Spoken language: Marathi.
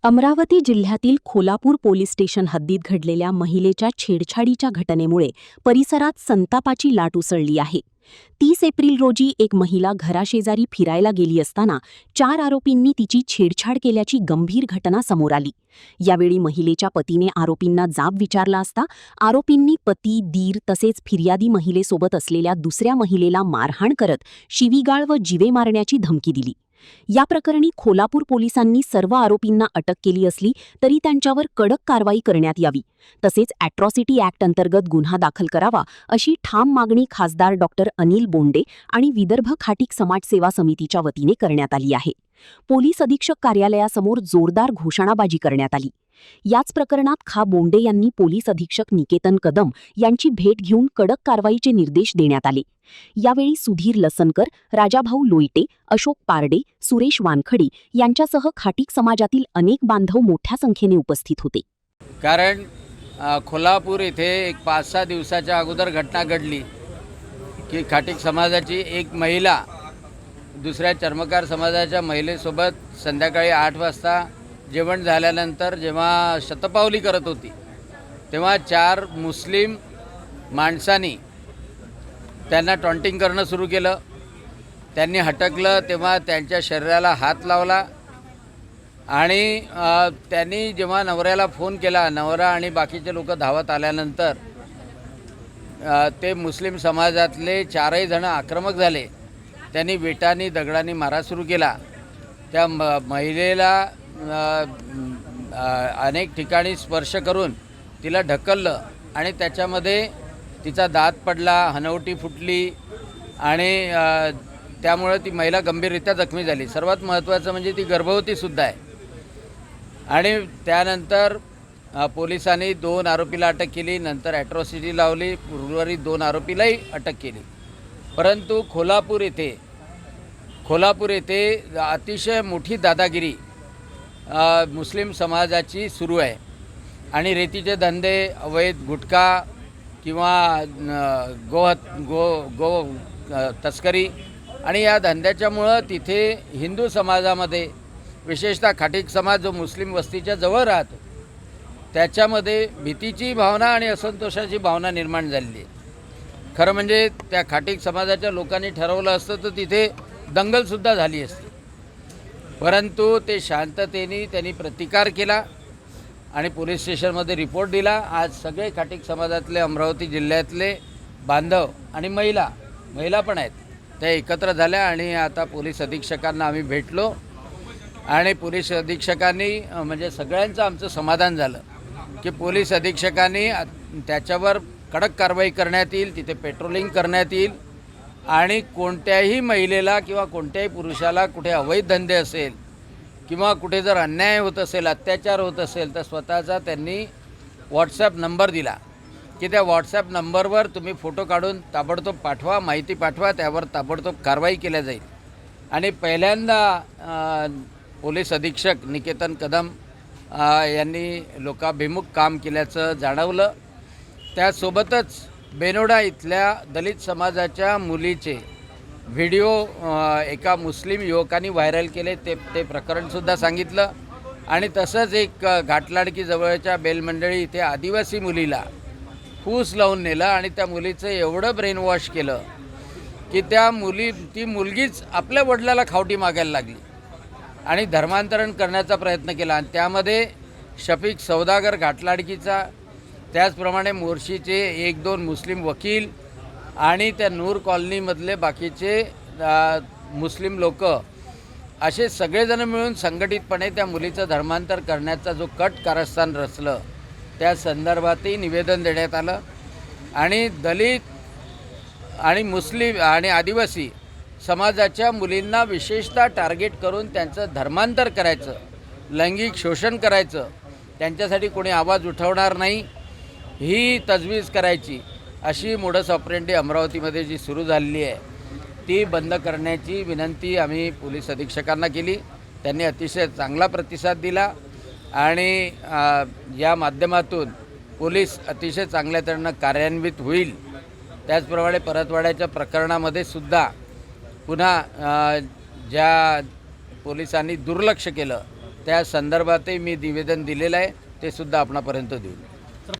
अमरावती जिल्ह्यातील खोलापूर पोलीस स्टेशन हद्दीत घडलेल्या महिलेच्या छेडछाडीच्या घटनेमुळे परिसरात संतापाची लाट उसळली आहे. 30 एप्रिल रोजी एक महिला घराशेजारी फिरायला गेली असताना 4 आरोपींनी तिची छेडछाड केल्याची गंभीर घटना समोर आली. यावेळी महिलेच्या पतीने आरोपींना जाब विचारला असता आरोपींनी पती, दीर तसेच फिर्यादी महिलेसोबत असलेल्या दुसऱ्या महिलेला मारहाण करत शिवीगाळ व जीवे मारण्याची धमकी दिली. या प्रकरणी खोलापूर पोलिसांनी सर्व आरोपींना अटक केली असली तरी त्यांच्यावर कडक कारवाई करण्यात यावी तसेच अॅट्रॉसिटी ॲक्ट अंतर्गत गुन्हा दाखल करावा अशी ठाम मागणी खासदार डॉक्टर अनिल बोंडे आणि विदर्भ खाटीक समाज सेवा समितीच्या वतीने करण्यात आली आहे. पोलीस अधीक्षक कार्यालयासमोर जोरदार घोषणाबाजी करण्यात आली. याच प्रकरणात खा. बोंडे यांनी पोलीस अधीक्षक निकेतन कदम यांची भेट घेऊन कडक कारवाईचे निर्देश देण्यात आले. यावेळी सुधीर लसनकर, राजाभाऊ लोईटे, अशोक पारडे, सुरेश वानखडी यांच्यासह खाटीक समाजातील अनेक बांधव मोठ्या संख्येने उपस्थित होते. कारण खोलापूर येथे एक 5-6 दिवसाच्या अगोदर घटना घडली की खाटीक समाजाची एक महिला दुसऱ्या चर्मकार समाजाच्या महिलेसोबत संध्याकाळी 8 वाजता जेवण झाल्यानंतर जेव्हा शतपावली करत होती तेव्हा 4 मुस्लिम माणसांनी त्यांना टॉन्टिंग करणं सुरू केलं. त्यांनी हटकलं तेव्हा त्यांच्या शरीराला हात लावला आणि त्यांनी जेव्हा नवऱ्याला फोन केला, नवरा आणि बाकीचे लोक धावत आल्यानंतर ते मुस्लिम समाजातले 4ही जण आक्रमक झाले. त्यांनी विटांनी दगडांनी मारा सुरू केला. त्या महिलेला अनेक ठिकाणी स्पर्श करून तिला ढकललं आणि त्याच्यामध्ये तिचा दात पडला, हनवटी फुटली आणि त्यामुळे ती महिला गंभीररित्या जखमी झाली. सर्वात महत्त्वाचं म्हणजे ती गर्भवतीसुद्धा आहे. आणि त्यानंतर पोलिसांनी 2 आरोपीला अटक केली, नंतर ॲट्रॉसिटी लावली, उर्वरित 2 आरोपीलाही अटक केली. परंतु खोलापूर येथे अतिशय मोठी दादागिरी मुस्लिम समाजाची सुरू आहे आणि रेतीचे धंदे, अवैध गुटखा किंवा गो तस्करी आणि या धंद्याच्यामुळं तिथे हिंदू समाजामध्ये विशेषतः खाटीक समाज जो मुस्लिम वस्तीच्या जवळ राहतो त्याच्यामध्ये भीतीची भावना आणि असंतोषाची भावना निर्माण झालेली आहे. खरं म्हणजे त्या खाटीक समाजाच्या लोकांनी ठरवलं असतं तर तिथे दंगलसुद्धा झाली असती. परंतु ते शांततेने त्यांनी प्रतिकार केला आणि पोलीस स्टेशनमध्ये रिपोर्ट दिला. आज सगळे खाटीक समाजातले अमरावती जिल्ह्यातले बांधव आणि महिला पण आहेत त्या एकत्र झाल्या आणि आता पोलीस अधीक्षकांना आम्ही भेटलो आणि पोलीस अधीक्षकांनी म्हणजे सगळ्यांचं आमचं समाधान झालं की पोलीस अधीक्षकांनी त्याच्यावर कडक कारवाई करण्यात येईल, तिथे पेट्रोलिंग करण्यात येईल आणि कोणत्याही महिलेला किंवा कोणत्याही पुरुषाला कुठे अवैध धंदे असेल किंवा कुठे जर अन्याय होत असेल, अत्याचार होत असेल तर स्वतःचा त्यांनी व्हॉट्सॲप नंबर दिला की त्या व्हॉट्सॲप नंबरवर तुम्ही फोटो काढून ताबडतोब पाठवा, माहिती पाठवा, त्यावर ताबडतोब कारवाई केल्या जाईल. आणि पहिल्यांदा पोलीस अधीक्षक निकेतन कदम यांनी लोकाभिमुख काम केल्याचं जाणवलं. त्यासोबतच बेनोडा इथल्या दलित समाजाच्या मुलीचे व्हिडिओ एका मुस्लिम युवकांनी व्हायरल केले, ते प्रकरणसुद्धा सांगितलं. आणि तसंच एक घाटलाडकी जवळच्या बेलमंडळी इथे आदिवासी मुलीला फूस लावून नेलं आणि त्या मुलीचं एवढं ब्रेन वॉश केलं की ती मुलगीच आपल्या वडिलाला खावटी मागायला लागली आणि धर्मांतरण करण्याचा प्रयत्न केला. आणि त्यामध्ये शफीक सौदागर घाटलाडकीचा, त्याचप्रमाणे मोर्शीचे 1-2 मुस्लिम वकील आणि त्या नूर कॉलनीमधले बाकीचे मुस्लिम लोक असे सगळेजण मिळून संघटितपणे त्या मुलीचं धर्मांतर करण्याचा जो कट कारस्थान रचलं त्या संदर्भातही निवेदन देण्यात आलं. आणि दलित आणि मुस्लिम आणि आदिवासी समाजाच्या मुलींना विशेषतः टार्गेट करून त्यांचं धर्मांतर करायचं, लैंगिक शोषण करायचं, त्यांच्यासाठी कोणी आवाज उठवणार नाही ही तजवीज करायची अशी मोडस ऑपरेंडी अमरावतीमध्ये जी सुरू झालेली आहे ती बंद करण्याची विनंती आम्ही पोलीस अधीक्षकांना केली. त्यांनी अतिशय चांगला प्रतिसाद दिला आणि या माध्यमातून पोलीस अतिशय चांगल्या तऱ्हेनं कार्यान्वित होईल. त्याचप्रमाणे परतवाड्याच्या प्रकरणामध्ये सुद्धा पुन्हा ज्या पोलिसांनी दुर्लक्ष केलं त्या संदर्भातही मी निवेदन दिलेलं आहे, ते सुद्धा आपणापर्यंत देऊ.